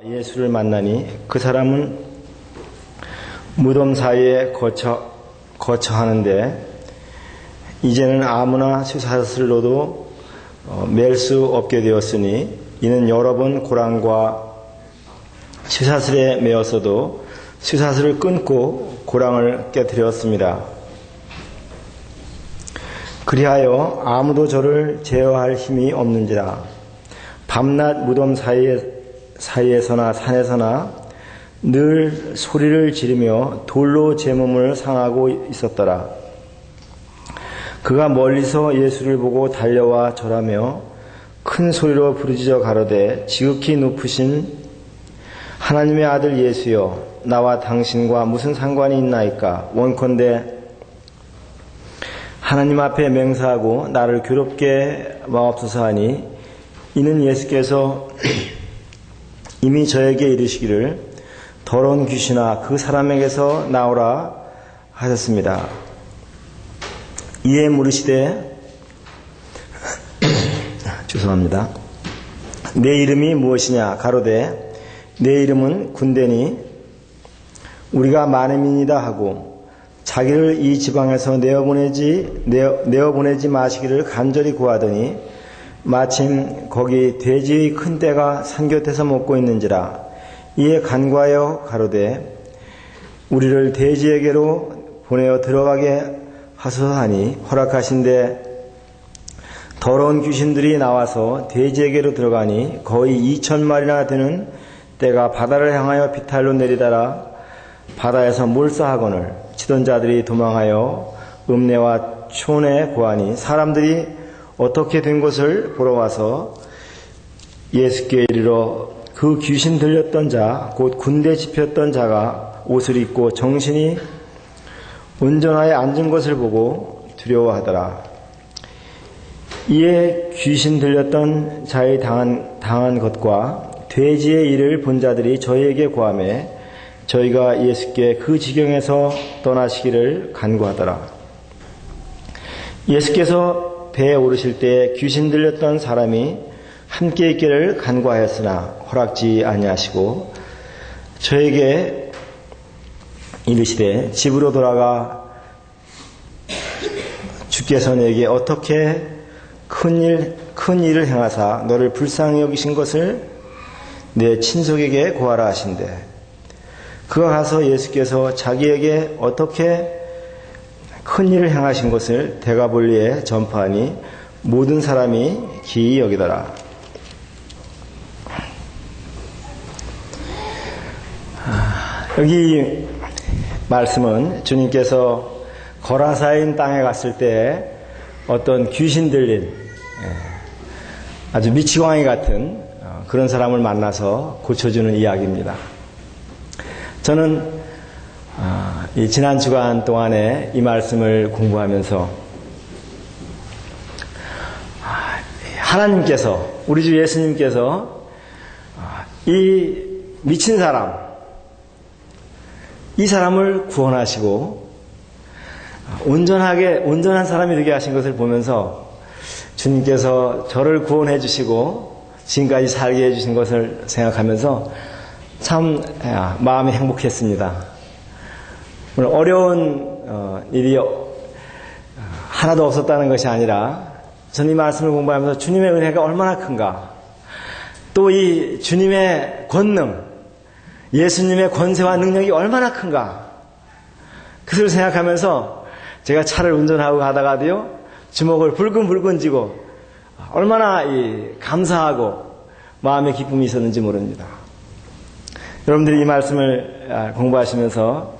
예수를 만나니 그 사람은 무덤 사이에 거처하는데 이제는 아무나 쇠사슬로도 맬 수 없게 되었으니 이는 여러 번 고랑과 쇠사슬에 매었어도 쇠사슬을 끊고 고랑을 깨뜨렸습니다. 그리하여 아무도 저를 제어할 힘이 없는지라. 밤낮 무덤 사이에서나 산에서나 늘 소리를 지르며 돌로 제 몸을 상하고 있었더라. 그가 멀리서 예수를 보고 달려와 절하며 큰 소리로 부르짖어 가로되 지극히 높으신 하나님의 아들 예수여, 나와 당신과 무슨 상관이 있나이까? 원컨대 하나님 앞에 맹세하고 나를 괴롭게 마옵소서 하니, 이는 예수께서 이미 저에게 이르시기를 더러운 귀신아 그 사람에게서 나오라 하셨습니다. 이에 물으시되 죄송합니다. 내 이름이 무엇이냐? 가로되 내 이름은 군대니 우리가 많음이니이다 하고 자기를 이 지방에서 내어보내지 마시기를 간절히 구하더니 마침 거기 돼지의 큰 떼가 산 곁에서 먹고 있는지라. 이에 간구하여 가로되 우리를 돼지에게로 보내어 들어가게 하소서 하니 허락하신대 더러운 귀신들이 나와서 돼지에게로 들어가니 거의 2,000마리나 되는 떼가 바다를 향하여 비탈로 내리다라 바다에서 몰사하거늘 치던 자들이 도망하여 읍내와 촌에 고하니 사람들이 어떻게 된 것을 보러 와서 예수께 이르러 그 귀신 들렸던 자 곧 군대 집혔던 자가 옷을 입고 정신이 온전하에 앉은 것을 보고 두려워하더라. 이에 귀신 들렸던 자의 당한 것과 돼지의 일을 본 자들이 저희에게 고하매 저희가 예수께 그 지경에서 떠나시기를 간구하더라. 예수께서 배에 오르실 때 귀신 들렸던 사람이 함께 있기를 간구하였으나 허락지 아니하시고 저에게 이르시되 집으로 돌아가 주께서 내게 어떻게 큰 일을 행하사 너를 불쌍히 여기신 것을 내 친족에게 고하라 하신대. 그가 가서 예수께서 자기에게 어떻게 큰 일을 행하신 것을 데가볼리에 전파하니 모든 사람이 기이 여기더라. 여기 말씀은 주님께서 거라사인 땅에 갔을 때 어떤 귀신 들린 아주 미치광이 같은 그런 사람을 만나서 고쳐주는 이야기입니다. 저는 이 지난 주간 동안에 이 말씀을 공부하면서 하나님께서, 우리 주 예수님께서 이 미친 사람, 이 사람을 구원하시고 온전한 사람이 되게 하신 것을 보면서 주님께서 저를 구원해 주시고 지금까지 살게 해 주신 것을 생각하면서 참 마음이 행복했습니다. 오늘 어려운 일이 하나도 없었다는 것이 아니라 저는 이 말씀을 공부하면서 주님의 은혜가 얼마나 큰가, 또 이 주님의 권능, 예수님의 권세와 능력이 얼마나 큰가, 그것을 생각하면서 제가 차를 운전하고 가다가도요 주먹을 불끈불끈 쥐고 얼마나 감사하고 마음의 기쁨이 있었는지 모릅니다. 여러분들이 이 말씀을 공부하시면서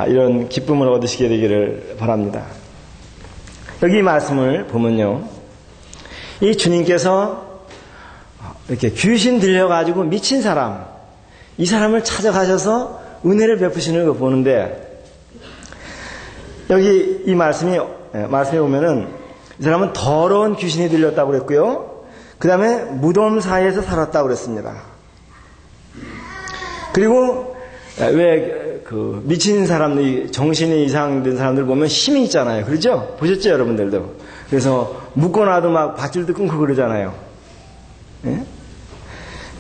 이런 기쁨을 얻으시게 되기를 바랍니다. 여기 이 말씀을 보면요, 이 주님께서 이렇게 귀신 들려가지고 미친 사람, 이 사람을 찾아가셔서 은혜를 베푸시는 거 보는데, 여기 이 말씀에 보면은 이 사람은 더러운 귀신이 들렸다고 그랬고요, 그 다음에 무덤 사이에서 살았다고 그랬습니다. 그리고 왜 그 미친 사람들, 정신이 이상된 사람들 보면 힘이 있잖아요. 그렇죠? 보셨죠, 여러분들도? 그래서 묶어놔도 막 밧줄도 끊고 그러잖아요. 예?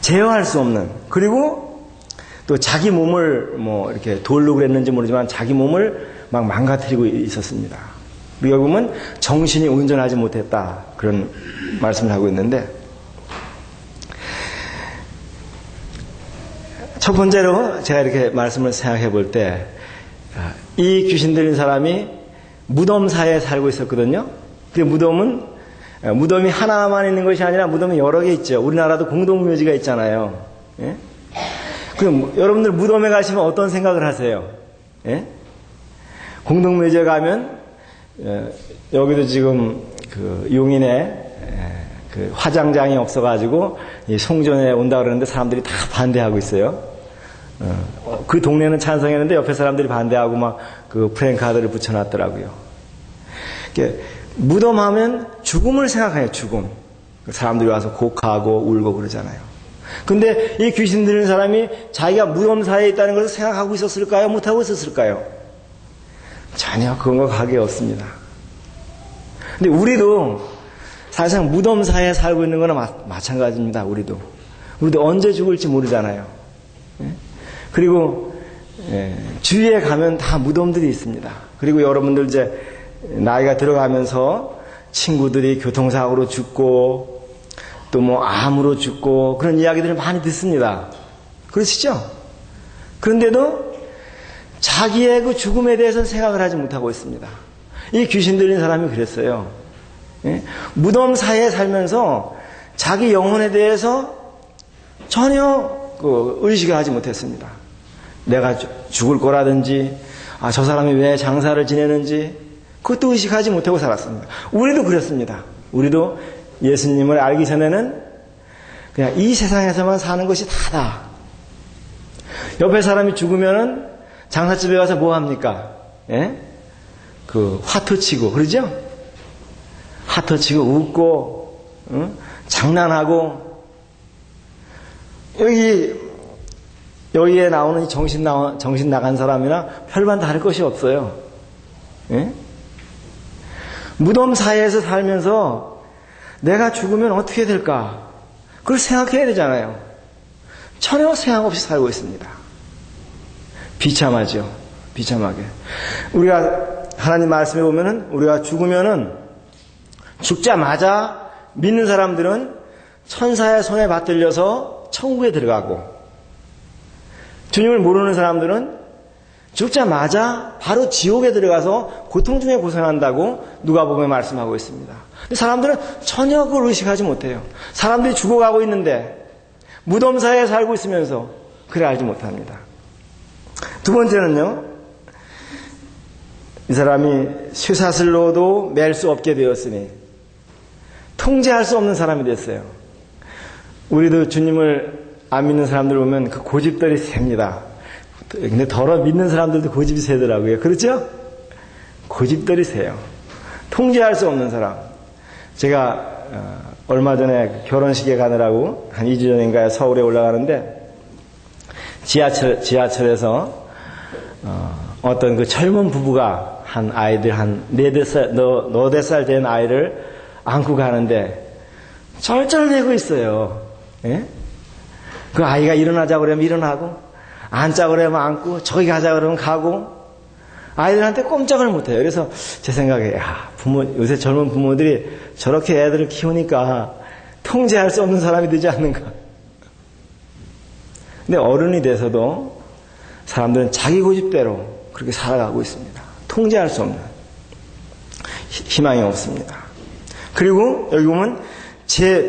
제어할 수 없는, 그리고 또 자기 몸을 뭐 이렇게 돌로 그랬는지 모르지만 자기 몸을 막 망가뜨리고 있었습니다. 우리가 보면 정신이 온전하지 못했다, 그런 말씀을 하고 있는데, 첫 번째로 제가 이렇게 말씀을 생각해 볼 때, 이 귀신 들린 사람이 무덤 사이에 살고 있었거든요. 그 무덤이 하나만 있는 것이 아니라 무덤이 여러 개 있죠. 우리나라도 공동묘지가 있잖아요. 예? 그럼 여러분들 무덤에 가시면 어떤 생각을 하세요? 예? 공동묘지에 가면 여기도 지금 그 용인에 그 화장장이 없어가지고 이 송전에 온다 그러는데 사람들이 다 반대하고 있어요. 그 동네는 찬성했는데 옆에 사람들이 반대하고 막 그 프랭카드를 붙여놨더라고요. 무덤하면 죽음을 생각해요. 죽음. 사람들이 와서 곡하고 울고 그러잖아요. 근데 이 귀신 들린 사람이 자기가 무덤 사이에 있다는 것을 생각하고 있었을까요? 못하고 있었을까요? 전혀 그런 거 관계 없습니다. 근데 우리도 사실상 무덤 사이에 살고 있는 거나 마찬가지입니다. 우리도 언제 죽을지 모르잖아요. 그리고 주위에 가면 다 무덤들이 있습니다. 그리고 여러분들 이제 나이가 들어가면서 친구들이 교통사고로 죽고 또 뭐 암으로 죽고 그런 이야기들을 많이 듣습니다. 그러시죠? 그런데도 자기의 그 죽음에 대해서는 생각을 하지 못하고 있습니다. 이 귀신 들린 사람이 그랬어요. 무덤 사이에 살면서 자기 영혼에 대해서 전혀 의식을 하지 못했습니다. 내가 죽을 거라든지, 저 사람이 왜 장사를 지내는지, 그것도 의식하지 못하고 살았습니다. 우리도 그렇습니다. 우리도 예수님을 알기 전에는 그냥 이 세상에서만 사는 것이 다다. 옆에 사람이 죽으면은 장사집에 가서 뭐 합니까? 예? 화투 치고, 그러죠? 화투 치고 웃고, 장난하고, 여기에 나오는 정신 나간 사람이나 별반 다를 것이 없어요. 예? 무덤 사이에서 살면서 내가 죽으면 어떻게 될까? 그걸 생각해야 되잖아요. 전혀 생각 없이 살고 있습니다. 비참하죠. 비참하게. 우리가 하나님 말씀에 보면은 우리가 죽으면은 죽자마자 믿는 사람들은 천사의 손에 받들려서 천국에 들어가고, 주님을 모르는 사람들은 죽자마자 바로 지옥에 들어가서 고통 중에 고생한다고 누가복음에 말씀하고 있습니다. 근데 사람들은 전혀 그걸 의식하지 못해요. 사람들이 죽어가고 있는데 무덤 사이에 살고 있으면서 그래 알지 못합니다. 두 번째는요, 이 사람이 쇠사슬로도 맬 수 없게 되었으니 통제할 수 없는 사람이 됐어요. 우리도 주님을 안 믿는 사람들 보면 그 고집들이 셉니다. 근데 더러 믿는 사람들도 고집이 세더라고요. 그렇죠? 고집들이 세요. 통제할 수 없는 사람. 제가 얼마 전에 결혼식에 가느라고 한 2주 전인가에 서울에 올라가는데 지하철에서 어떤 그 젊은 부부가 한 아이들 한 4-5살 된 아이를 안고 가는데 쩔쩔매고 있어요. 예? 그 아이가 일어나자고 그러면 일어나고, 앉자고 그러면 앉고, 저기 가자 그러면 가고, 아이들한테 꼼짝을 못해요. 그래서 제 생각에, 요새 젊은 부모들이 저렇게 애들을 키우니까 통제할 수 없는 사람이 되지 않는가. 근데 어른이 돼서도 사람들은 자기 고집대로 그렇게 살아가고 있습니다. 통제할 수 없는. 희망이 없습니다. 그리고 여기 보면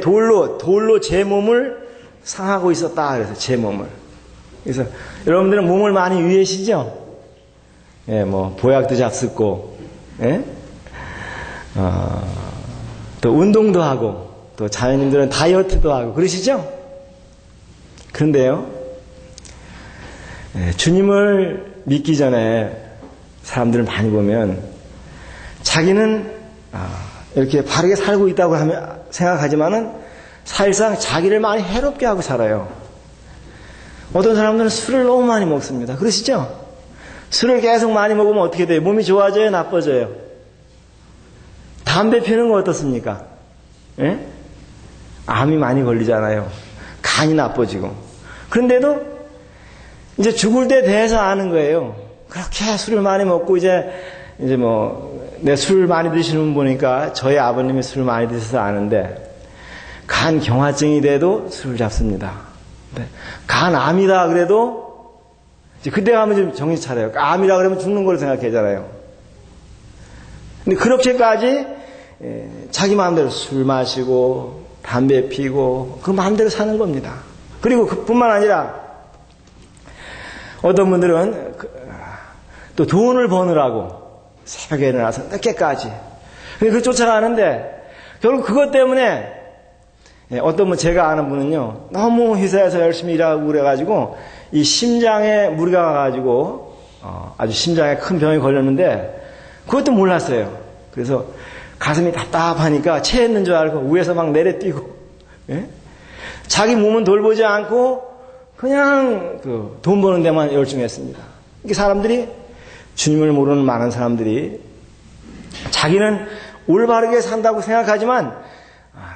돌로 제 몸을 상하고 있었다. 그래서 제 몸을. 그래서 여러분들은 몸을 많이 위해시죠? 예, 뭐 보약도 잡숫고, 예? 또 운동도 하고, 또 자매님들은 다이어트도 하고 그러시죠? 그런데요, 주님을 믿기 전에 사람들을 많이 보면 자기는 이렇게 바르게 살고 있다고 생각하지만은 사실상 자기를 많이 해롭게 하고 살아요. 어떤 사람들은 술을 너무 많이 먹습니다. 그러시죠? 술을 계속 많이 먹으면 어떻게 돼요? 몸이 좋아져요? 나빠져요? 담배 피우는 거 어떻습니까? 예? 암이 많이 걸리잖아요. 간이 나빠지고. 그런데도 이제 죽을 때 대해서 아는 거예요. 그렇게 술을 많이 먹고 이제 내 술 많이 드시는 분 보니까 저희 아버님이 술을 많이 드셔서 아는데 간 경화증이 돼도 술을 잡습니다. 간 암이다 그래도 이제 그때 가면 좀 정신 차려요. 암이라 그러면 죽는 걸 생각하잖아요. 근데 그렇게까지 자기 마음대로 술 마시고 담배 피고 그 마음대로 사는 겁니다. 그리고 그뿐만 아니라 어떤 분들은 또 돈을 버느라고 새벽에 일어나서 늦게까지 그걸 쫓아가는데 결국 그것 때문에 어떤 분 제가 아는 분은요 너무 회사에서 열심히 일하고 그래가지고 이 심장에 무리가 가가지고 아주 심장에 큰 병이 걸렸는데 그것도 몰랐어요. 그래서 가슴이 답답하니까 체했는 줄 알고 위에서 막 내려뛰고 자기 몸은 돌보지 않고 그냥 돈 버는 데만 열중했습니다. 이게 사람들이 주님을 모르는 많은 사람들이 자기는 올바르게 산다고 생각하지만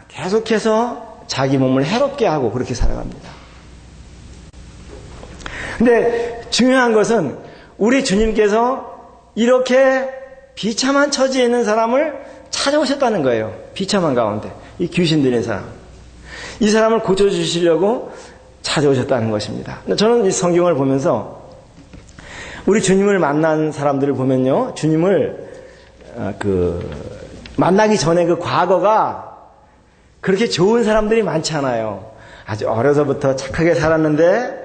계속해서 자기 몸을 해롭게 하고 그렇게 살아갑니다. 근데 중요한 것은 우리 주님께서 이렇게 비참한 처지에 있는 사람을 찾아오셨다는 거예요. 비참한 가운데 이 귀신 들린 사람, 이 사람을 고쳐주시려고 찾아오셨다는 것입니다. 저는 이 성경을 보면서 우리 주님을 만난 사람들을 보면요, 주님을 만나기 전에 그 과거가 그렇게 좋은 사람들이 많지 않아요. 아주 어려서부터 착하게 살았는데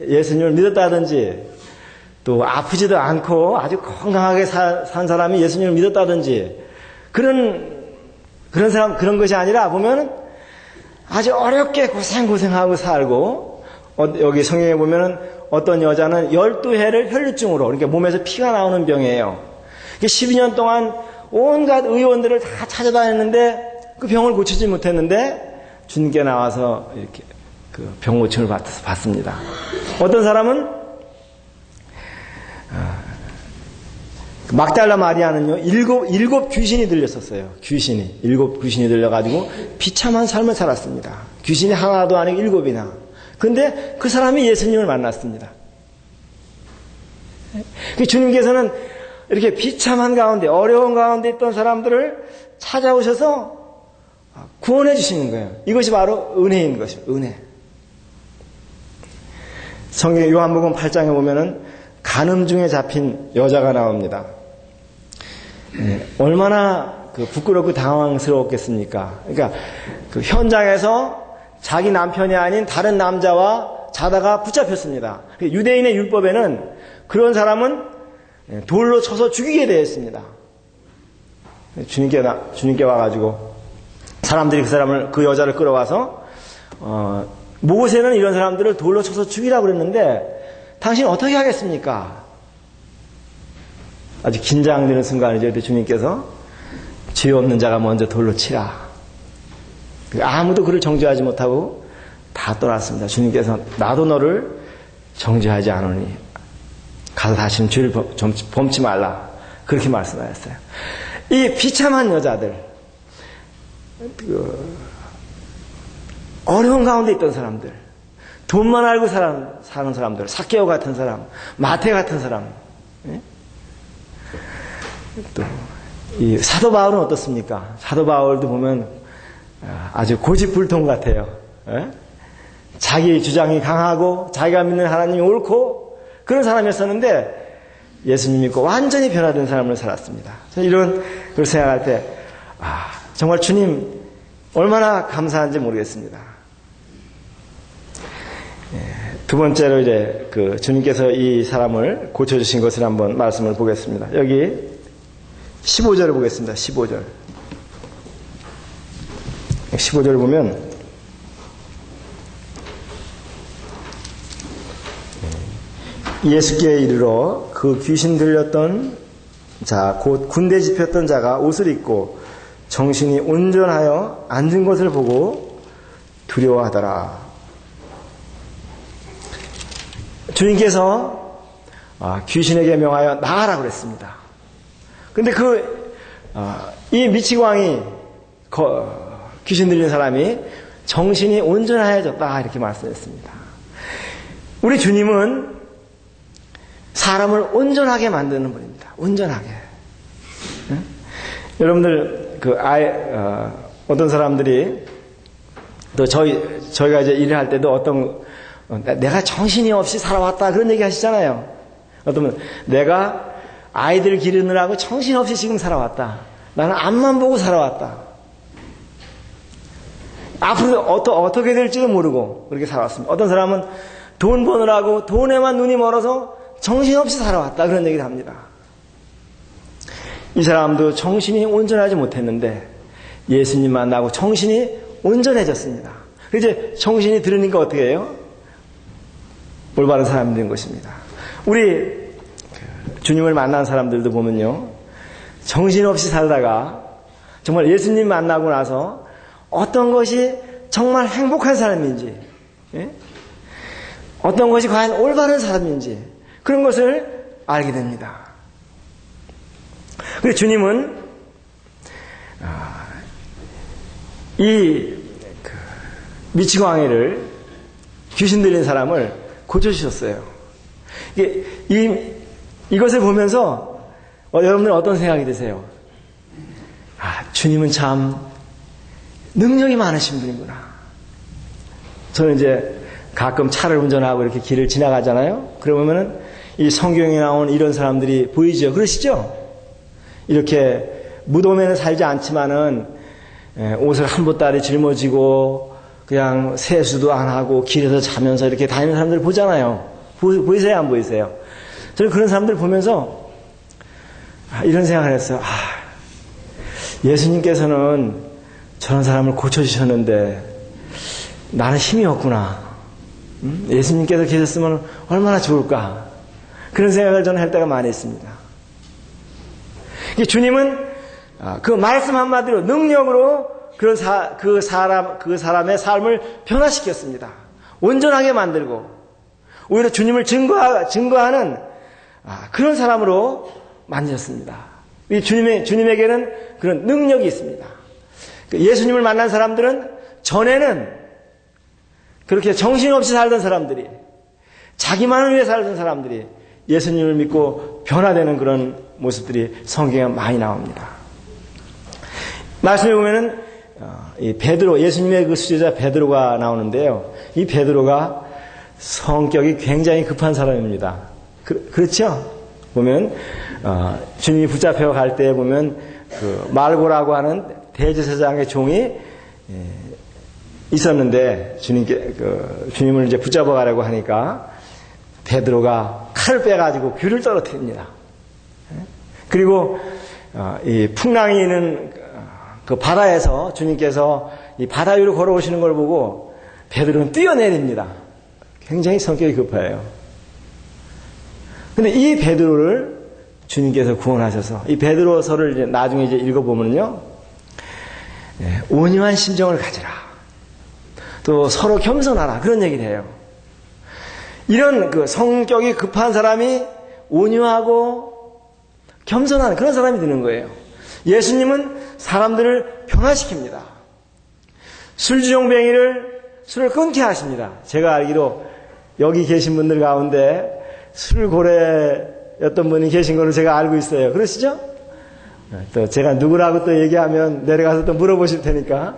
예수님을 믿었다든지 또 아프지도 않고 아주 건강하게 산 사람이 예수님을 믿었다든지 그런 사람 그런 것이 아니라 보면은 아주 어렵게 고생하고 살고 여기 성경에 보면은 어떤 여자는 12해를 혈류증으로 그러니까 몸에서 피가 나오는 병이에요. 12년 동안 온갖 의원들을 다 찾아다녔는데 그 병을 고치지 못했는데 주님께 나와서 이렇게 그 병 고침을 받습니다. 어떤 사람은 막달라 마리아는요, 일곱 귀신이 들렸었어요. 일곱 귀신이 들려가지고 비참한 삶을 살았습니다. 귀신이 하나도 아니고 7이나. 근데 그 사람이 예수님을 만났습니다. 주님께서는 이렇게 비참한 가운데, 어려운 가운데 있던 사람들을 찾아오셔서 구원해 주시는 거예요. 이것이 바로 은혜인 것이죠. 은혜. 성경 요한복음 8장에 보면은 간음 중에 잡힌 여자가 나옵니다. 얼마나 부끄럽고 당황스러웠겠습니까? 그러니까 그 현장에서 자기 남편이 아닌 다른 남자와 자다가 붙잡혔습니다. 유대인의 율법에는 그런 사람은 돌로 쳐서 죽이게 되어 있습니다. 주님께 와가지고 사람들이 그 여자를 끌어와서 모세는 이런 사람들을 돌로 쳐서 죽이라고 그랬는데 당신 어떻게 하겠습니까? 아주 긴장되는 순간이죠. 그때 주님께서 죄 없는 자가 먼저 돌로 치라. 아무도 그를 정죄하지 못하고 다 떠났습니다. 주님께서 나도 너를 정죄하지 않으니 가서 다시는 죄를 범치 말라. 그렇게 말씀하셨어요. 이 비참한 여자들, 어려운 가운데 있던 사람들, 돈만 알고 사는 사람들, 삭개오 같은 사람, 마태 같은 사람, 또 이 사도 바울은 어떻습니까? 사도 바울도 보면 아주 고집불통 같아요. 자기 주장이 강하고 자기가 믿는 하나님이 옳고 그런 사람이었었는데 예수님 믿고 완전히 변화된 삶을 살았습니다. 저는 이런 걸 생각할 때 정말 주님 얼마나 감사한지 모르겠습니다. 두 번째로 이제 주님께서 이 사람을 고쳐주신 것을 한번 말씀을 보겠습니다. 여기 15절을 보겠습니다. 15절. 15절을 보면 예수께 이르러 그 귀신 들렸던 자, 곧 군대 집혔던 자가 옷을 입고 정신이 온전하여 앉은 것을 보고 두려워하더라. 주님께서 귀신에게 명하여 나가라 그랬습니다. 근데 이 미치광이 귀신 들린 사람이 정신이 온전해졌다 이렇게 말씀했습니다. 우리 주님은 사람을 온전하게 만드는 분입니다. 온전하게. 응? 여러분들 어떤 사람들이 또 저희가 이제 일을 할 때도 내가 정신이 없이 살아왔다 그런 얘기 하시잖아요. 어떤 분 내가 아이들 기르느라고 정신없이 지금 살아왔다. 나는 앞만 보고 살아왔다. 앞으로 어떻게 될지도 모르고 그렇게 살아왔습니다. 어떤 사람은 돈 버느라고 돈에만 눈이 멀어서 정신없이 살아왔다 그런 얘기를 합니다. 이 사람도 정신이 온전하지 못했는데 예수님 만나고 정신이 온전해졌습니다. 이제 정신이 들으니까 어떻게 해요? 올바른 사람이 된 것입니다. 우리 주님을 만난 사람들도 보면요, 정신없이 살다가 정말 예수님 만나고 나서 어떤 것이 정말 행복한 사람인지, 어떤 것이 과연 올바른 사람인지 그런 것을 알게 됩니다. 그리고 주님은 이 미치광이를 귀신 들린 사람을 고쳐주셨어요. 이것을 보면서 여러분들은 어떤 생각이 드세요? 주님은 참 능력이 많으신 분이구나. 저는 이제 가끔 차를 운전하고 이렇게 길을 지나가잖아요. 그러면은 이 성경에 나온 이런 사람들이 보이죠. 그러시죠? 이렇게 무덤에는 살지 않지만은 옷을 한 보따리 짊어지고 그냥 세수도 안 하고 길에서 자면서 이렇게 다니는 사람들 보잖아요. 보이세요? 안 보이세요? 저는 그런 사람들 보면서 이런 생각을 했어요. 예수님께서는 저런 사람을 고쳐주셨는데 나는 힘이 없구나. 예수님께서 계셨으면 얼마나 좋을까. 그런 생각을 저는 할 때가 많이 있습니다. 주님은 그 말씀 한마디로 능력으로 그 사람의 삶을 변화시켰습니다. 온전하게 만들고 오히려 주님을 증거하는 그런 사람으로 만드셨습니다. 주님에게는 그런 능력이 있습니다. 예수님을 만난 사람들은 전에는 그렇게 정신없이 살던 사람들이, 자기만을 위해 살던 사람들이 예수님을 믿고 변화되는 그런 모습들이 성경에 많이 나옵니다. 말씀에 보면은 이 베드로, 예수님의 그 수제자 베드로가 나오는데요. 이 베드로가 성격이 굉장히 급한 사람입니다. 그렇죠? 보면 주님이 붙잡혀 갈 때 보면 그 말고라고 하는 대제사장의 종이 있었는데 주님을 이제 붙잡아 가려고 하니까 베드로가 칼을 빼가지고 귀를 떨어뜨립니다. 그리고 이 풍랑이 있는 그 바다에서 주님께서 이 바다 위로 걸어오시는 걸 보고 베드로는 뛰어내립니다. 굉장히 성격이 급해요. 근데 이 베드로를 주님께서 구원하셔서 이 베드로서를 이제 나중에 이제 읽어보면요, 온유한 심정을 가지라. 또 서로 겸손하라. 그런 얘기를 해요. 이런 그 성격이 급한 사람이 온유하고 겸손한 그런 사람이 되는 거예요. 예수님은 사람들을 변화시킵니다. 술주정뱅이를 술을 끊게 하십니다. 제가 알기로 여기 계신 분들 가운데 술고래였던 분이 계신 걸로 제가 알고 있어요. 그러시죠? 또 제가 누구라고 또 얘기하면 내려가서 또 물어보실 테니까.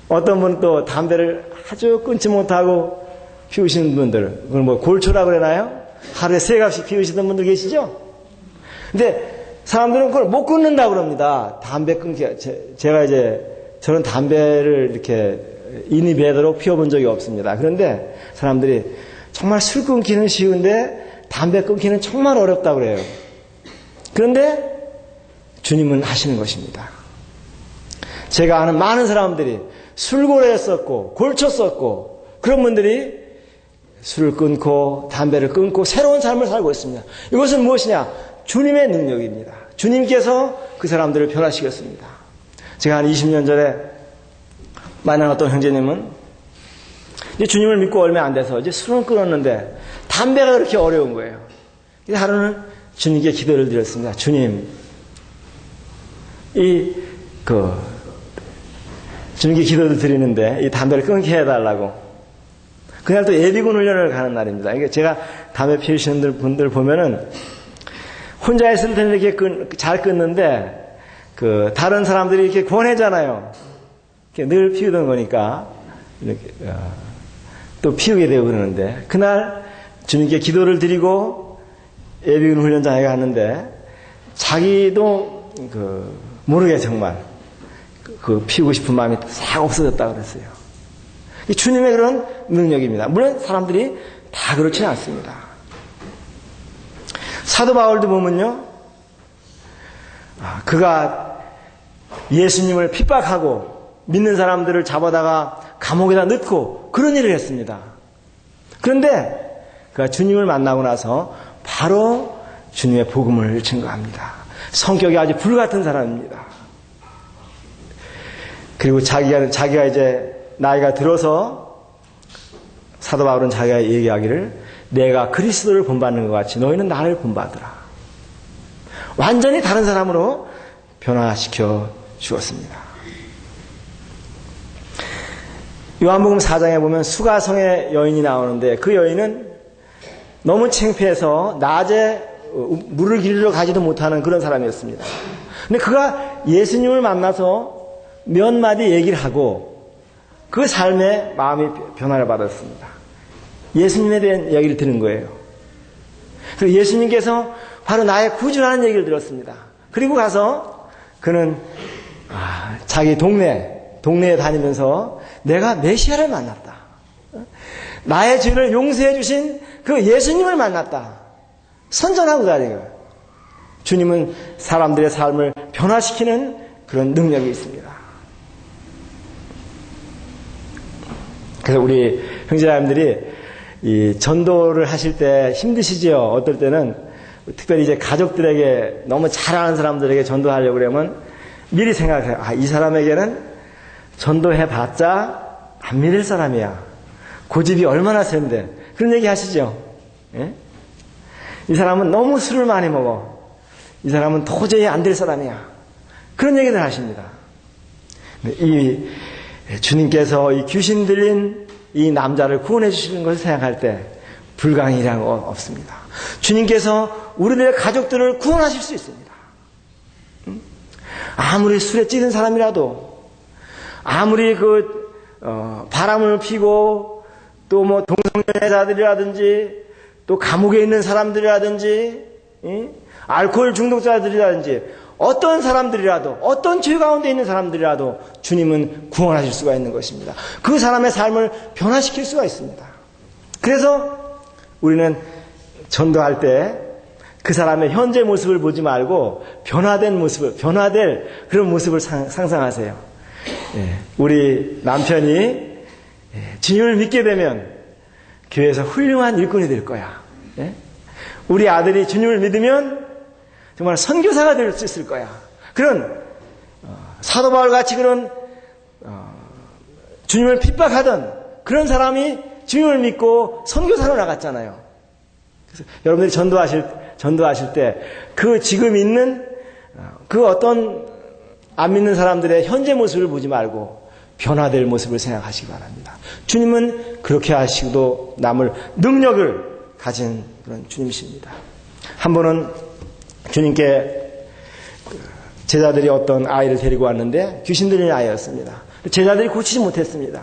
어떤 분은 또 담배를 아주 끊지 못하고 피우시는 분들, 그걸 뭐 골초라고 그러나요? 하루에 3갑씩 피우시던 분들 계시죠? 근데 사람들은 그걸 못 끊는다고 그럽니다. 담배 끊기. 제가 이제 저는 담배를 이렇게 인이 배도록 피워본 적이 없습니다. 그런데 사람들이 정말 술 끊기는 쉬운데 담배 끊기는 정말 어렵다고 그래요. 그런데 주님은 하시는 것입니다. 제가 아는 많은 사람들이 술고래였었고 골쳤었고 그런 분들이 술을 끊고 담배를 끊고 새로운 삶을 살고 있습니다. 이것은 무엇이냐? 주님의 능력입니다. 주님께서 그 사람들을 변화시켰습니다. 제가 한 20년 전에 만난 어떤 형제님은 이제 주님을 믿고 얼마 안 돼서 이제 술은 끊었는데 담배가 그렇게 어려운 거예요. 그래서 하루는 주님께 기도를 드렸습니다. 주님께 기도도 드리는데 이 담배를 끊게 해달라고. 그날 또 예비군 훈련을 가는 날입니다. 그러니까 제가 담배 피우시는 분들 보면은 혼자 있을 때는 이렇게 잘 끊는데 다른 사람들이 이렇게 권해잖아요. 이렇게 늘 피우던 거니까 이렇게 또 피우게 되고 그러는데 그날 주님께 기도를 드리고 예비군 훈련장에 갔는데 자기도 모르게 정말 피우고 싶은 마음이 싹 없어졌다 그랬어요. 이 주님의 그런 능력입니다. 물론 사람들이 다 그렇지는 않습니다. 사도 바울도 보면요, 그가 예수님을 핍박하고 믿는 사람들을 잡아다가 감옥에다 넣고 그런 일을 했습니다. 그런데 그가 주님을 만나고 나서 바로 주님의 복음을 증거합니다. 성격이 아주 불같은 사람입니다. 그리고 자기가 이제 나이가 들어서 사도 바울은 자기가 얘기하기를 내가 그리스도를 본받는 것 같이 너희는 나를 본받으라. 완전히 다른 사람으로 변화시켜 주었습니다. 요한복음 4장에 보면 수가성의 여인이 나오는데 그 여인은 너무 창피해서 낮에 물을 기르러 가지도 못하는 그런 사람이었습니다. 근데 그가 예수님을 만나서 몇 마디 얘기를 하고 그 삶에 마음이 변화를 받았습니다. 예수님에 대한 얘기를 들은 거예요. 그래서 예수님께서 바로 나의 구주라는 얘기를 들었습니다. 그리고 가서 그는 자기 동네에 다니면서 내가 메시아를 만났다. 나의 죄를 용서해 주신 그 예수님을 만났다. 선전하고 다니고요. 주님은 사람들의 삶을 변화시키는 그런 능력이 있습니다. 그래서 우리 형제자매들이 이 전도를 하실 때 힘드시지요. 어떨 때는 특별히 이제 가족들에게 너무 잘하는 사람들에게 전도하려고 그러면 미리 생각해요. 이 사람에게는 전도해봤자 안 믿을 사람이야. 고집이 얼마나 센데. 그런 얘기 하시죠. 예? 이 사람은 너무 술을 많이 먹어. 이 사람은 도저히 안 될 사람이야. 그런 얘기를 하십니다. 이 주님께서 이 귀신 들린 이 남자를 구원해 주시는 것을 생각할 때 불가능이라는 거 없습니다. 주님께서 우리들의 가족들을 구원하실 수 있습니다. 아무리 술에 찌든 사람이라도, 아무리 바람을 피고 또 뭐 동성애자들이라든지 또 감옥에 있는 사람들이라든지 알코올 중독자들이라든지 어떤 사람들이라도, 어떤 죄 가운데 있는 사람들이라도 주님은 구원하실 수가 있는 것입니다. 그 사람의 삶을 변화시킬 수가 있습니다. 그래서 우리는 전도할 때 그 사람의 현재 모습을 보지 말고 변화된 모습을, 변화될 그런 모습을 상상하세요. 우리 남편이 주님을 믿게 되면 교회에서 훌륭한 일꾼이 될 거야. 우리 아들이 주님을 믿으면 정말 선교사가 될 수 있을 거야. 그런 사도 바울 같이 그런 주님을 핍박하던 그런 사람이 주님을 믿고 선교사로 나갔잖아요. 그래서 여러분들이 전도하실 때 그 지금 있는 그 어떤 안 믿는 사람들의 현재 모습을 보지 말고 변화될 모습을 생각하시기 바랍니다. 주님은 그렇게 하시고도 남을 능력을 가진 그런 주님이십니다. 한 번은 주님께 제자들이 어떤 아이를 데리고 왔는데 귀신 들린 아이였습니다. 제자들이 고치지 못했습니다.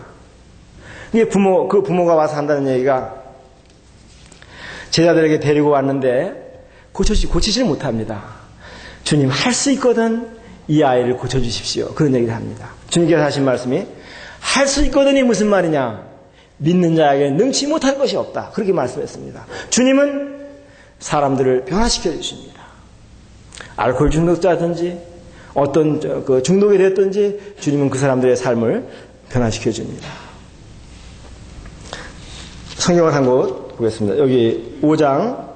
그 부모가 와서 한다는 얘기가 제자들에게 데리고 왔는데 고치지를 못합니다. 주님 할 수 있거든 이 아이를 고쳐주십시오. 그런 얘기를 합니다. 주님께서 하신 말씀이 할 수 있거든이 무슨 말이냐? 믿는 자에게 능치 못할 것이 없다. 그렇게 말씀했습니다. 주님은 사람들을 변화시켜 주십니다. 알코올 중독자든지 어떤 중독이 됐든지 주님은 그 사람들의 삶을 변화시켜 줍니다. 성경을 한 곳 보겠습니다. 여기 5장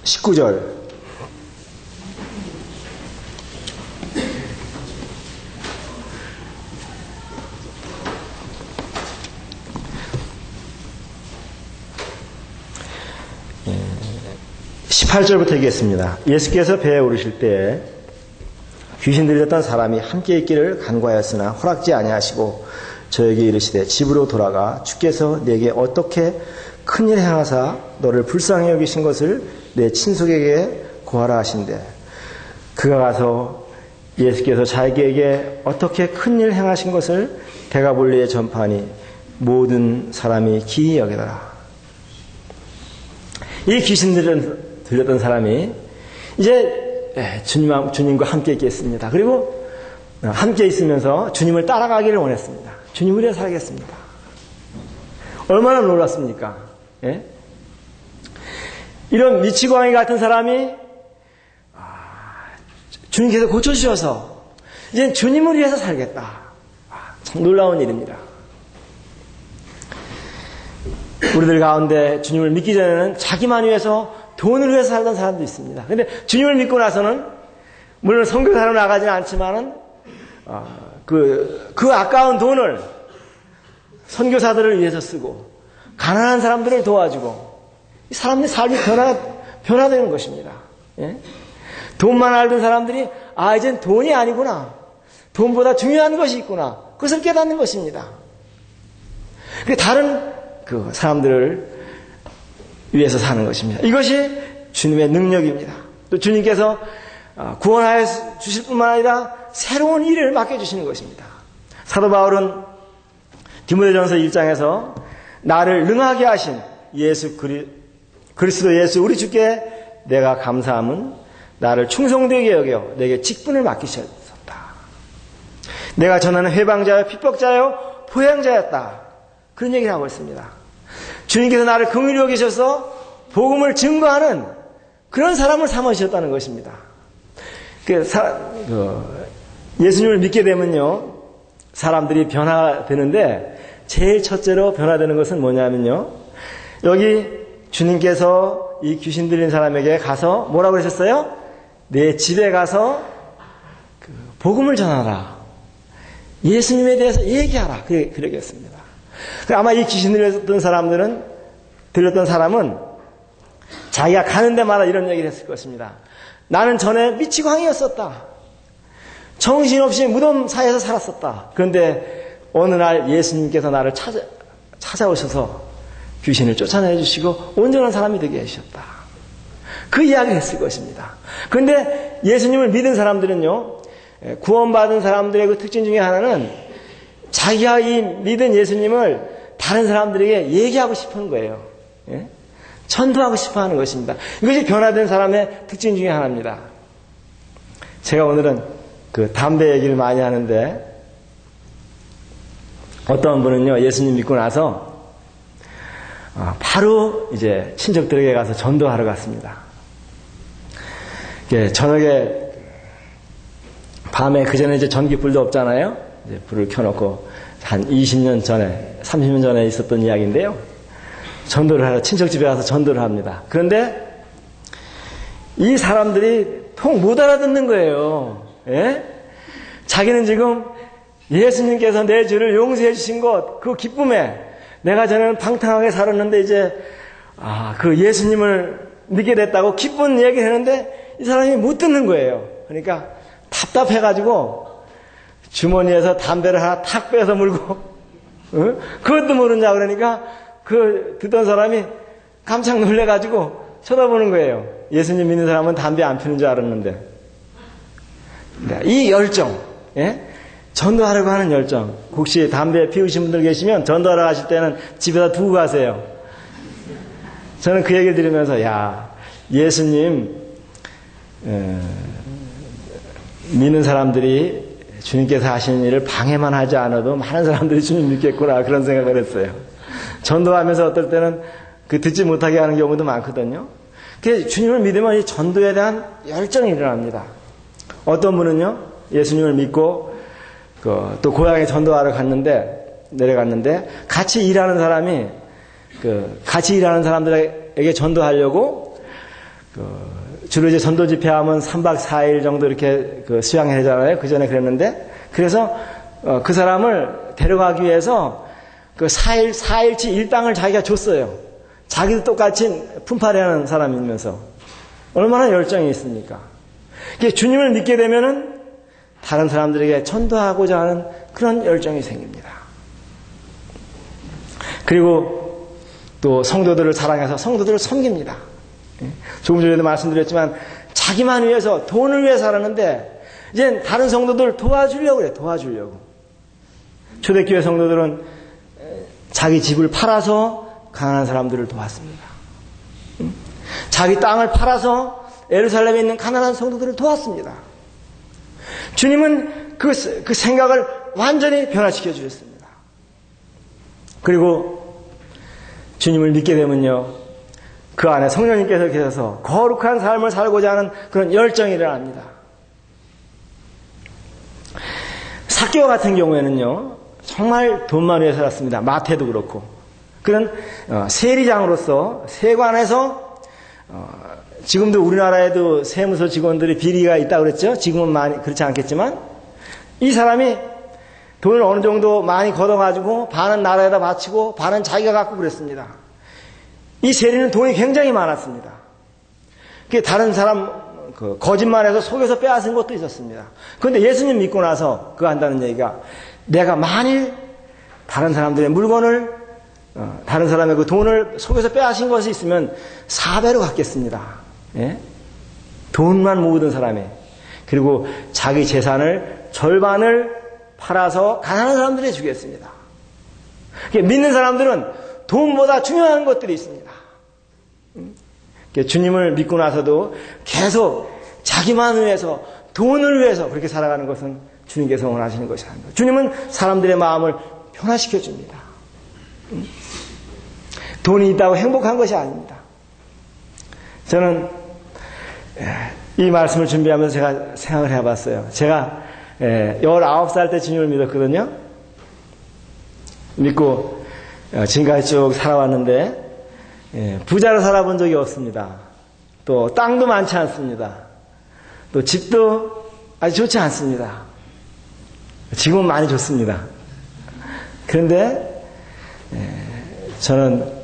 19절. (18절부터) 얘기했습니다. 예수께서 배에 오르실 때 귀신 들렸던 사람이 함께 있기를 간구하였으나 허락지 아니하시고 저에게 이르시되 집으로 돌아가 주께서 내게 어떻게 큰일 행하사 너를 불쌍히 여기신 것을 내 친속에게 고하라 하신대. 그가 가서 예수께서 자기에게 어떻게 큰일 행하신 것을 대가볼리에 전파하니 모든 사람이 기이 여기더라. 이 귀신 들렸던 사람이 이제 주님과 함께 있겠습니다. 그리고 함께 있으면서 주님을 따라가기를 원했습니다. 주님을 위해 살겠습니다. 얼마나 놀랐습니까? 예? 이런 미치광이 같은 사람이 주님께서 고쳐주셔서 이제 주님을 위해서 살겠다. 참 놀라운 일입니다. 우리들 가운데 주님을 믿기 전에는 자기만 위해서 돈을 위해서 살던 사람도 있습니다. 그런데 주님을 믿고 나서는 물론 선교사로 나가지는 않지만은 그 아까운 돈을 선교사들을 위해서 쓰고 가난한 사람들을 도와주고 이 사람들의 삶이 변화되는 것입니다. 예? 돈만 알던 사람들이 이젠 돈이 아니구나. 돈보다 중요한 것이 있구나. 그것을 깨닫는 것입니다. 다른 그 사람들을 위해서 사는 것입니다. 이것이 주님의 능력입니다. 또 주님께서 구원하여 주실 뿐만 아니라 새로운 일을 맡겨주시는 것입니다. 사도 바울은 디모데전서 1장에서 나를 능하게 하신 그리스도 예수 우리 주께 내가 감사함은 나를 충성되게 여겨 내게 직분을 맡기셨다. 내가 전하는 회방자여 핍박자여 보양자였다. 그런 얘기를 하고 있습니다. 주님께서 나를 긍휼히 여기셔서 복음을 증거하는 그런 사람을 삼으셨다는 것입니다. 예수님을 믿게 되면요, 사람들이 변화되는데 제일 첫째로 변화되는 것은 뭐냐면요, 여기 주님께서 이 귀신 들린 사람에게 가서 뭐라고 하셨어요? 내 집에 가서 복음을 전하라. 예수님에 대해서 얘기하라. 그러겠습니다. 아마 이 귀신 들렸던 사람은 자기가 가는 데마다 이런 얘기를 했을 것입니다. 나는 전에 미치광이였었다. 정신없이 무덤 사이에서 살았었다. 그런데 어느 날 예수님께서 나를 찾아오셔서 귀신을 쫓아내 주시고 온전한 사람이 되게 해주셨다. 그 이야기를 했을 것입니다. 그런데 예수님을 믿은 사람들은요, 구원받은 사람들의 그 특징 중에 하나는 자기가 이 믿은 예수님을 다른 사람들에게 얘기하고 싶은 거예요. 예? 전도하고 싶어 하는 것입니다. 이것이 변화된 사람의 특징 중에 하나입니다. 제가 오늘은 그 담배 얘기를 많이 하는데 어떤 분은요, 예수님 믿고 나서 바로 이제 친척들에게 가서 전도하러 갔습니다. 저녁에 밤에 그전에 이제 전기불도 없잖아요. 이제 불을 켜놓고 한 20년 전에, 30년 전에 있었던 이야기인데요. 전도를 하러 친척 집에 가서 전도를 합니다. 그런데 이 사람들이 통 못 알아듣는 거예요. 예? 자기는 지금 예수님께서 내 죄를 용서해 주신 것, 그 기쁨에 내가 전에는 방탕하게 살았는데 이제 그 예수님을 믿게 됐다고 기쁜 얘기를 했는데 이 사람이 못 듣는 거예요. 그러니까 답답해가지고 주머니에서 담배를 하나 탁 빼서 물고 그것도 모르냐 그러니까 그 듣던 사람이 깜짝 놀래가지고 쳐다보는 거예요. 예수님 믿는 사람은 담배 안 피는 줄 알았는데. 이 열정, 예? 전도하려고 하는 열정. 혹시 담배 피우신 분들 계시면 전도하러 가실 때는 집에다 두고 가세요. 저는 그 얘기를 들으면서 예수님 믿는 사람들이 주님께서 하시는 일을 방해만 하지 않아도 많은 사람들이 주님 믿겠구나 그런 생각을 했어요. 전도하면서 어떨 때는 듣지 못하게 하는 경우도 많거든요. 그래서 주님을 믿으면 이 전도에 대한 열정이 일어납니다. 어떤 분은요, 예수님을 믿고 또 고향에 전도하러 내려갔는데 같이 일하는 사람이 같이 일하는 사람들에게 전도하려고 주로 이제 전도 집회하면 3박 4일 정도 이렇게 수양회 하잖아요. 그 전에 그랬는데 그래서 그 사람을 데려가기 위해서 4일치 일당을 자기가 줬어요. 자기도 똑같이 품팔이하는 사람이면서 얼마나 열정이 있습니까? 주님을 믿게 되면은 다른 사람들에게 전도하고자 하는 그런 열정이 생깁니다. 그리고 또 성도들을 사랑해서 성도들을 섬깁니다. 조금 전에도 말씀드렸지만 자기만 위해서, 돈을 위해 살았는데 이제 다른 성도들 도와주려고 그래요. 도와주려고. 초대교회 성도들은 자기 집을 팔아서 가난한 사람들을 도왔습니다. 자기 땅을 팔아서 예루살렘에 있는 가난한 성도들을 도왔습니다. 주님은 그 생각을 완전히 변화시켜 주셨습니다. 그리고 주님을 믿게 되면요, 그 안에 성령님께서 계셔서 거룩한 삶을 살고자 하는 그런 열정이 일어납니다. 삭개오 같은 경우에는요, 정말 돈만 위해 살았습니다. 마태도 그렇고. 그런 세리장으로서, 세관에서 지금도 우리나라에도 세무서 직원들이 비리가 있다고 그랬죠? 지금은 많이 그렇지 않겠지만 이 사람이 돈을 어느 정도 많이 걷어가지고 반은 나라에다 바치고 반은 자기가 갖고 그랬습니다. 이 세리는 돈이 굉장히 많았습니다. 그게 다른 사람 거짓말해서 속여서 빼앗은 것도 있었습니다. 그런데 예수님 믿고 나서 그거 한다는 얘기가, 내가 만일 다른 사람들의 물건을, 다른 사람의 그 돈을 속여서 빼앗은 것이 있으면 4배로 갚겠습니다. 예? 돈만 모으던 사람이. 그리고 자기 재산을 절반을 팔아서 가난한 사람들에게 주겠습니다. 믿는 사람들은 돈보다 중요한 것들이 있습니다. 주님을 믿고 나서도 계속 자기만 위해서, 돈을 위해서 그렇게 살아가는 것은 주님께서 원하시는 것이 아닙니다. 주님은 사람들의 마음을 변화시켜 줍니다. 돈이 있다고 행복한 것이 아닙니다. 저는 이 말씀을 준비하면서 제가 생각을 해봤어요. 제가 19살 때 주님을 믿었거든요. 믿고 지금까지 쭉 살아왔는데 부자로 살아본 적이 없습니다. 또 땅도 많지 않습니다. 또 집도 아주 좋지 않습니다. 지금은 많이 좋습니다. 그런데 저는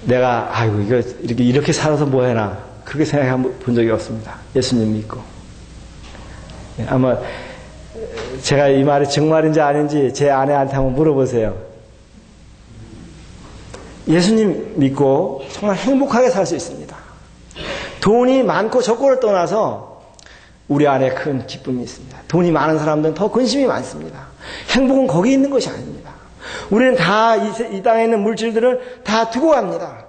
내가 이거 이렇게 살아서 뭐 해나 그렇게 생각해 본 적이 없습니다. 예수님 믿고. 아마 제가 이 말이 정말인지 아닌지 제 아내한테 한번 물어보세요. 예수님 믿고 정말 행복하게 살 수 있습니다. 돈이 많고 적고를 떠나서 우리 안에 큰 기쁨이 있습니다. 돈이 많은 사람들은 더 근심이 많습니다. 행복은 거기 있는 것이 아닙니다. 우리는 다 이 땅에 있는 물질들을 다 두고 갑니다.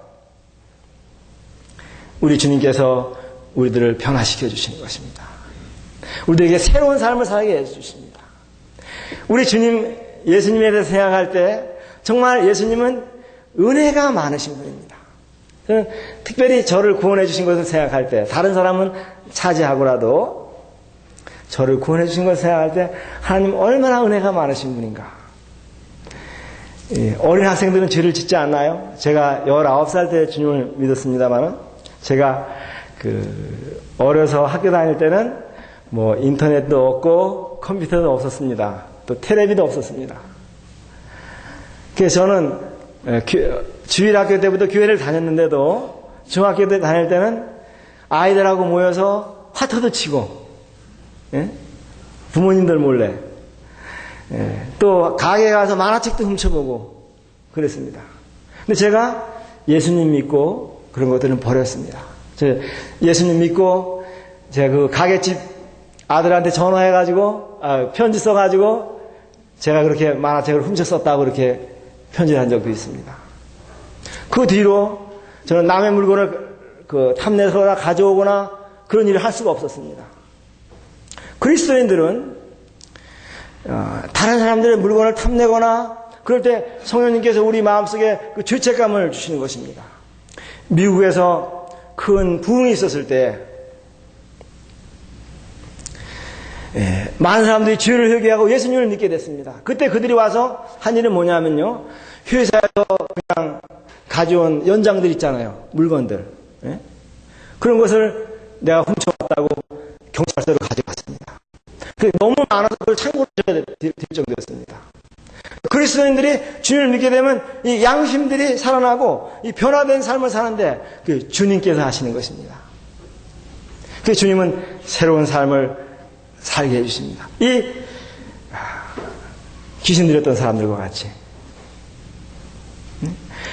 우리 주님께서 우리들을 변화시켜 주시는 것입니다. 우리에게 새로운 삶을 살게 해주십니다. 우리 주님, 예수님에 대해서 생각할 때 정말 예수님은 은혜가 많으신 분입니다. 저는 특별히 저를 구원해 주신 것을 생각할 때, 다른 사람은 차지하고라도 저를 구원해 주신 것을 생각할 때 하나님 얼마나 은혜가 많으신 분인가. 어린 학생들은 죄를 짓지 않나요? 제가 19살 때 주님을 믿었습니다만, 제가 어려서 학교 다닐 때는 뭐 인터넷도 없고 컴퓨터도 없었습니다. 또 텔레비도 없었습니다. 그래서 저는 주일학교 때부터 교회를 다녔는데도 중학교 때 다닐 때는 아이들하고 모여서 화투도 치고, 부모님들 몰래, 또 가게에 가서 만화책도 훔쳐보고 그랬습니다. 근데 제가 예수님 믿고 그런 것들은 버렸습니다. 예수님 믿고 제가 그 가게집 아들한테 전화해가지고 편지 써가지고 제가 그렇게 만화책을 훔쳐 썼다고 그렇게 편지를 한 적도 있습니다. 그 뒤로 저는 남의 물건을 탐내서나 가져오거나 그런 일을 할 수가 없었습니다. 그리스도인들은 다른 사람들의 물건을 탐내거나 그럴 때 성령님께서 우리 마음속에 그 죄책감을 주시는 것입니다. 미국에서 큰 부흥이 있었을 때 많은 사람들이 죄를 회개하고 예수님을 믿게 됐습니다. 그때 그들이 와서 한 일은 뭐냐면요, 회사에서 그냥 가져온 연장들 있잖아요, 물건들, 그런 것을 내가 훔쳐왔다고 경찰서로 가져갔습니다. 너무 많아서 그걸 창고로 줘야 될 정도였습니다. 그리스도인들이 주님을 믿게 되면 이 양심들이 살아나고 이 변화된 삶을 사는데 주님께서 하시는 것입니다. 주님은 새로운 삶을 살게 해주십니다. 이 귀신 들렸던 사람들과 같이.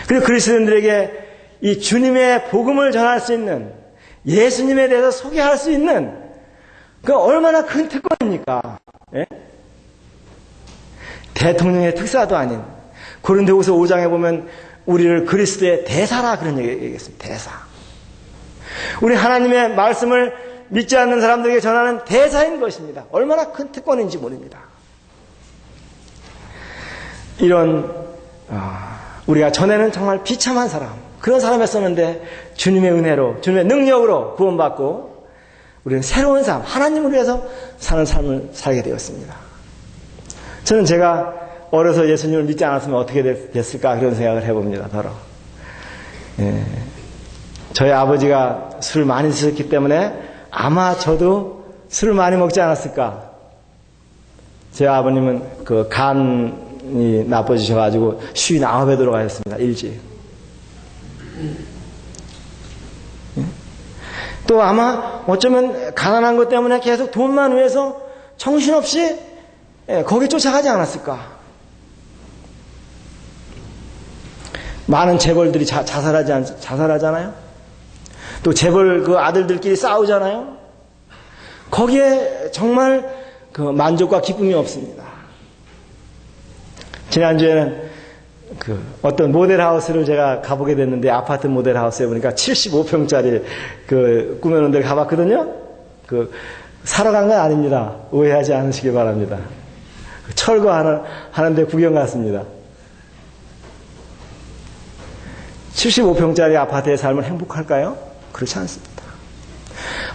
그리고 그리스도인들에게 이 주님의 복음을 전할 수 있는, 예수님에 대해서 소개할 수 있는 그 얼마나 큰 특권입니까? 예? 대통령의 특사도 아닌, 고린도후서 5장에 보면 우리를 그리스도의 대사라 그런 얘기했습니다. 대사. 우리 하나님의 말씀을 믿지 않는 사람들에게 전하는 대사인 것입니다. 얼마나 큰 특권인지 모릅니다. 이런 우리가 전에는 정말 비참한 사람, 그런 사람이었었는데 주님의 은혜로, 주님의 능력으로 구원받고 우리는 새로운 삶, 하나님을 위해서 사는 삶을 살게 되었습니다. 저는 제가 어려서 예수님을 믿지 않았으면 어떻게 됐을까 그런 생각을 해봅니다. 더러. 예. 저희 아버지가 술을 많이 드셨기 때문에 아마 저도 술을 많이 먹지 않았을까. 제 아버님은 그 간이 나빠지셔가지고 59에 돌아가셨습니다. 일찍. 또 아마 어쩌면 가난한 것 때문에 계속 돈만 위해서 정신없이 거기 쫓아가지 않았을까. 많은 재벌들이 자살하잖아요. 또 재벌 그 아들들끼리 싸우잖아요. 거기에 정말 그 만족과 기쁨이 없습니다. 지난주에는 그 어떤 모델하우스를 제가 가보게 됐는데, 아파트 모델하우스에 보니까 75평짜리 그 꾸며놓은 데를 가봤거든요. 그 사러 간 건 아닙니다. 오해하지 않으시길 바랍니다. 철거하는 데 구경 갔습니다. 75평짜리 아파트의 삶은 행복할까요? 그렇지 않습니다.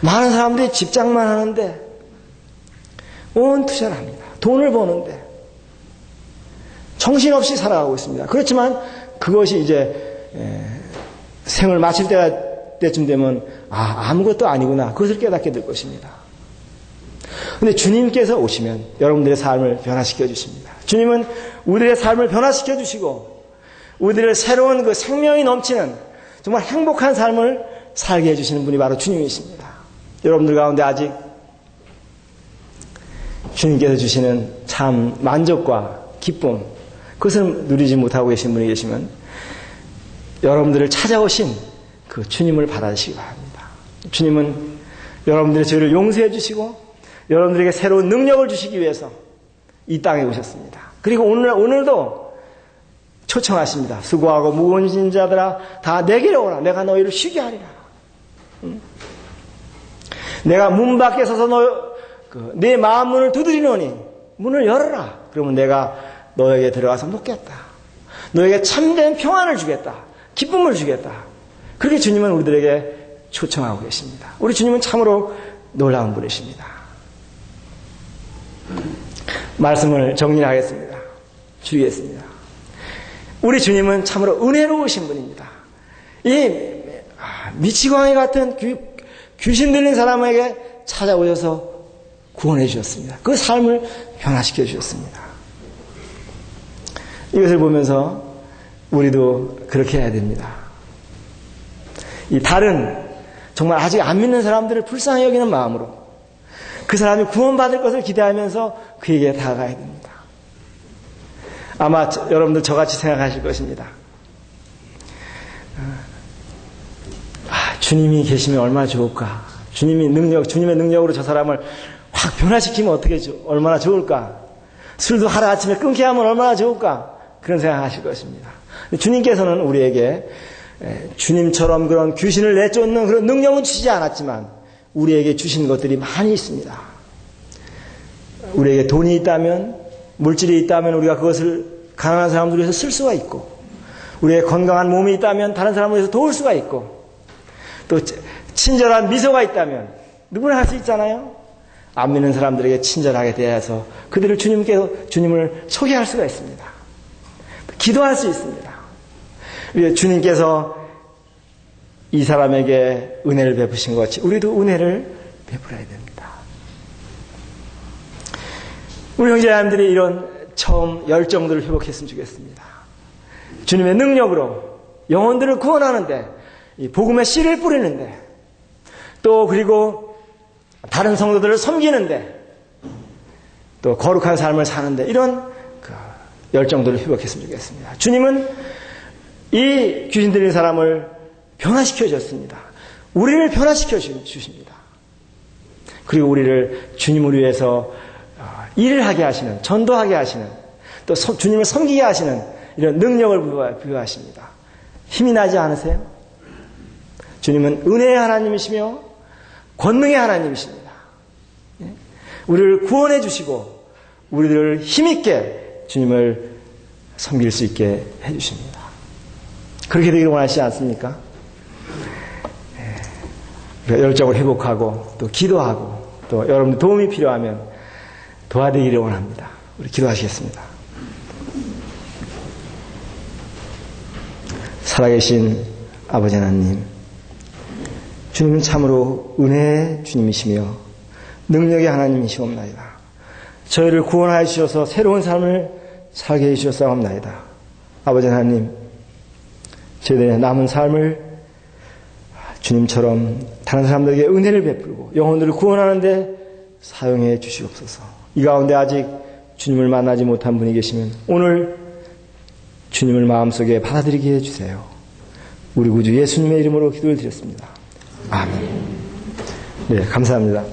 많은 사람들이 직장만 하는데 온 투자를 합니다. 돈을 버는데 정신없이 살아가고 있습니다. 그렇지만 그것이 이제 생을 마칠 때쯤 되면 아무것도 아니구나, 그것을 깨닫게 될 것입니다. 그런데 주님께서 오시면 여러분들의 삶을 변화시켜 주십니다. 주님은 우리의 삶을 변화시켜 주시고 우리들의 새로운 그 생명이 넘치는 정말 행복한 삶을 살게 해주시는 분이 바로 주님이십니다. 여러분들 가운데 아직 주님께서 주시는 참 만족과 기쁨, 그것을 누리지 못하고 계신 분이 계시면 여러분들을 찾아오신 그 주님을 받아주시기 바랍니다. 주님은 여러분들의 죄를 용서해 주시고 여러분들에게 새로운 능력을 주시기 위해서 이 땅에 오셨습니다. 그리고 오늘도 초청하십니다. 수고하고 무거운 짐 자들아 다 내게로 오라. 내가 너희를 쉬게 하리라. 내가 문 밖에 서서 내 마음 문을 두드리노니 문을 열어라. 그러면 내가 너에게 들어가서 묵겠다. 너에게 참된 평안을 주겠다. 기쁨을 주겠다. 그렇게 주님은 우리들에게 초청하고 계십니다. 우리 주님은 참으로 놀라운 분이십니다. 말씀을 정리하겠습니다. 줄이겠습니다. 우리 주님은 참으로 은혜로우신 분입니다. 이 미치광이 같은 귀신 들린 사람에게 찾아오셔서 구원해 주셨습니다. 그 삶을 변화시켜 주셨습니다. 이것을 보면서 우리도 그렇게 해야 됩니다. 이 다른 정말 아직 안 믿는 사람들을 불쌍히 여기는 마음으로 그 사람이 구원받을 것을 기대하면서 그에게 다가가야 됩니다. 아마 여러분들 저같이 생각하실 것입니다. 주님이 계시면 얼마나 좋을까. 주님의 능력으로 저 사람을 확 변화시키면 얼마나 좋을까. 술도 하루아침에 끊게 하면 얼마나 좋을까. 그런 생각하실 것입니다. 주님께서는 우리에게 주님처럼 그런 귀신을 내쫓는 그런 능력은 주시지 않았지만 우리에게 주신 것들이 많이 있습니다. 우리에게 돈이 있다면, 물질이 있다면 우리가 그것을 가난한 사람들 위해서 쓸 수가 있고, 우리의 건강한 몸이 있다면 다른 사람을 위해서 도울 수가 있고, 또 친절한 미소가 있다면 누구나 할 수 있잖아요. 안 믿는 사람들에게 친절하게 대해서 그들을 주님을 소개할 수가 있습니다. 기도할 수 있습니다. 주님께서 이 사람에게 은혜를 베푸신 것 같이 우리도 은혜를 베풀어야 됩니다. 우리 형제자매들이 이런 처음 열정들을 회복했으면 좋겠습니다. 주님의 능력으로 영혼들을 구원하는데, 이 복음의 씨를 뿌리는데, 또 그리고 다른 성도들을 섬기는데 또 거룩한 삶을 사는데 이런 그 열정들을 회복했으면 좋겠습니다. 주님은 이 귀신 들린 사람을 변화시켜 주셨습니다. 우리를 변화시켜 주십니다. 그리고 우리를 주님을 위해서 일을 하게 하시는, 전도하게 하시는, 또 주님을 섬기게 하시는 이런 능력을 부여하십니다. 힘이 나지 않으세요? 주님은 은혜의 하나님이시며 권능의 하나님이십니다. 우리를 구원해 주시고 우리들을 힘있게 주님을 섬길 수 있게 해 주십니다. 그렇게 되기를 원하시지 않습니까? 열정을 회복하고 또 기도하고 또 여러분들 도움이 필요하면 도와드리기를 원합니다. 우리 기도하시겠습니다. 살아계신 아버지 하나님, 주님은 참으로 은혜의 주님이시며 능력의 하나님이시옵나이다. 저희를 구원하여 주셔서 새로운 삶을 살게 해 주셨사옵나이다. 아버지 하나님, 저희들의 남은 삶을 주님처럼 다른 사람들에게 은혜를 베풀고 영혼들을 구원하는데 사용해 주시옵소서. 이 가운데 아직 주님을 만나지 못한 분이 계시면 오늘 주님을 마음속에 받아들이게 해주세요. 우리 구주 예수님의 이름으로 기도를 드렸습니다. 아멘. 네, 감사합니다.